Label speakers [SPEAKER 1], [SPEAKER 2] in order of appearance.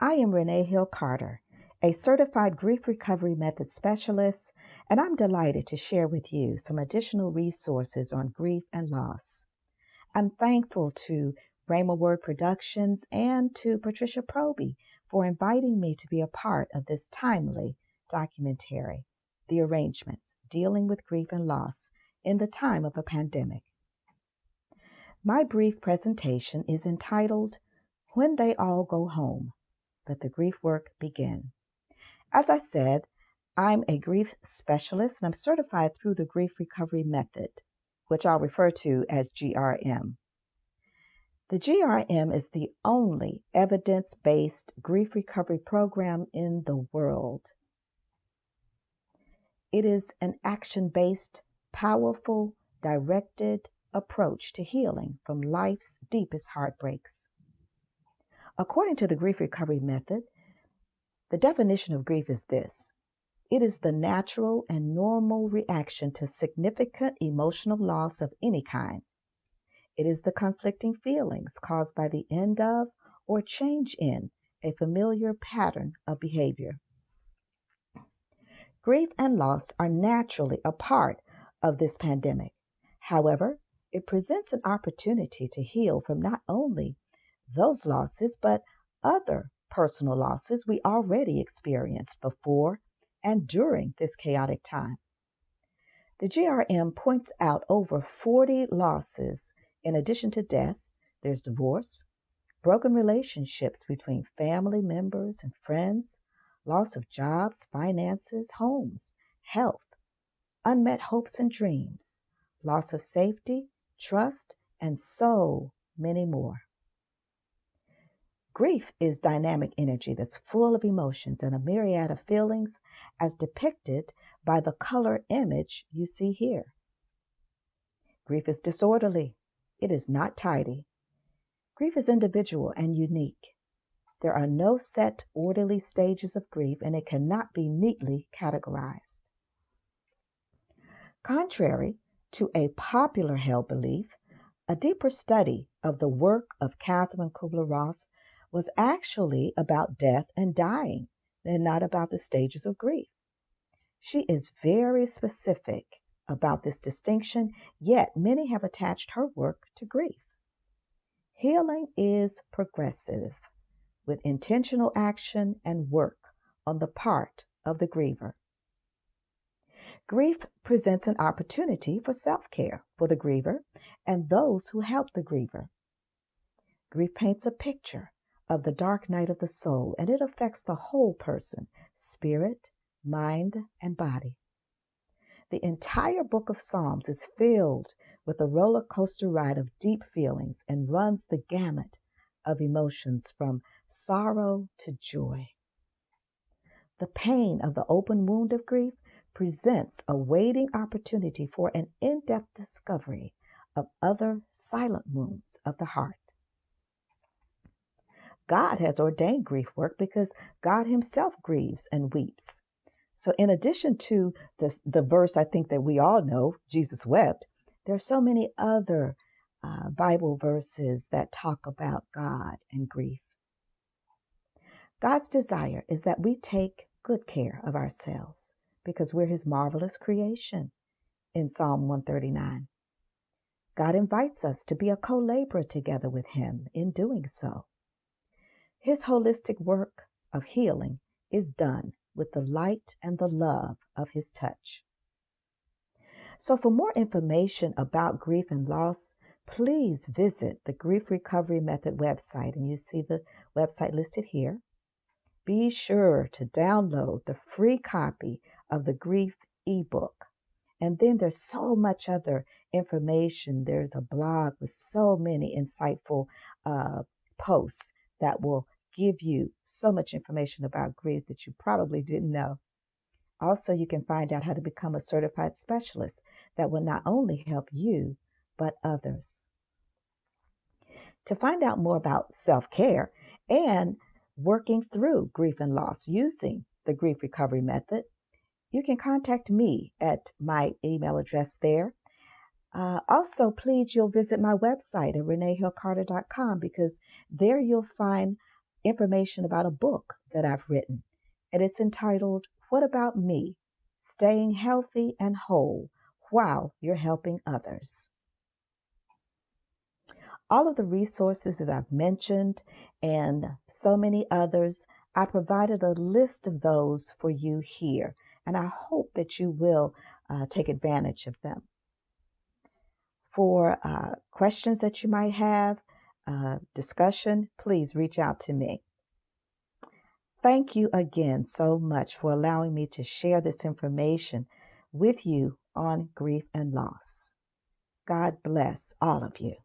[SPEAKER 1] I am Renee Hill Carter, a certified grief recovery method specialist, and I'm delighted to share with you some additional resources on grief and loss. I'm thankful to Rhema Word Productions and to Patricia Proby for inviting me to be a part of this timely documentary, The Arrangements, Dealing with Grief and Loss in the Time of a Pandemic. My brief presentation is entitled, When They All Go Home, Let the Grief Work Begin. As I said, I'm a grief specialist and I'm certified through the Grief Recovery Method, which I'll refer to as GRM. The GRM is the only evidence-based grief recovery program in the world. It is an action-based, powerful, directed approach to healing from life's deepest heartbreaks. According to the Grief Recovery Method, the definition of grief is this: it is the natural and normal reaction to significant emotional loss of any kind. It is the conflicting feelings caused by the end of or change in a familiar pattern of behavior. Grief and loss are naturally a part of this pandemic. However, it presents an opportunity to heal from not only those losses, but other personal losses we already experienced before and during this chaotic time. The GRM points out over 40 losses. In addition to death, there's divorce, broken relationships between family members and friends, loss of jobs, finances, homes, health, unmet hopes and dreams, loss of safety, trust, and so many more. Grief is dynamic energy that's full of emotions and a myriad of feelings as depicted by the color image you see here. Grief is disorderly. It is not tidy. Grief is individual and unique. There are no set orderly stages of grief, and it cannot be neatly categorized. Contrary to a popular held belief, a deeper study of the work of Catherine Kubler-Ross was actually about death and dying and not about the stages of grief. She is very specific about this distinction, yet many have attached her work to grief. Healing is progressive, with intentional action and work on the part of the griever. Grief presents an opportunity for self-care for the griever and those who help the griever. Grief paints a picture of the dark night of the soul, and it affects the whole person, spirit, mind, and body. The entire book of Psalms is filled with a roller coaster ride of deep feelings and runs the gamut of emotions from sorrow to joy. The pain of the open wound of grief presents a waiting opportunity for an in-depth discovery of other silent wounds of the heart. God has ordained grief work because God himself grieves and weeps. So in addition to the verse I think that we all know, Jesus wept, there are so many other Bible verses that talk about God and grief. God's desire is that we take good care of ourselves because we're his marvelous creation in Psalm 139. God invites us to be a co-laborer together with him in doing so. His holistic work of healing is done with the light and the love of his touch. So for more information about grief and loss, please visit the Grief Recovery Method website, and you see the website listed here. Be sure to download the free copy of the grief ebook. And then there's so much other information. There's a blog with so many insightful posts that will give you so much information about grief that you probably didn't know. Also, you can find out how to become a certified specialist that will not only help you, but others. To find out more about self-care and working through grief and loss using the Grief Recovery Method, you can contact me at my email address there. Also, please, you'll visit my website at renehillcarter.com because there you'll find information about a book that I've written, and it's entitled, What About Me? Staying Healthy and Whole While You're Helping Others. All of the resources that I've mentioned and so many others, I provided a list of those for you here, and I hope that you will take advantage of them. For questions that you might have, discussion, please reach out to me. Thank you again so much for allowing me to share this information with you on grief and loss. God bless all of you.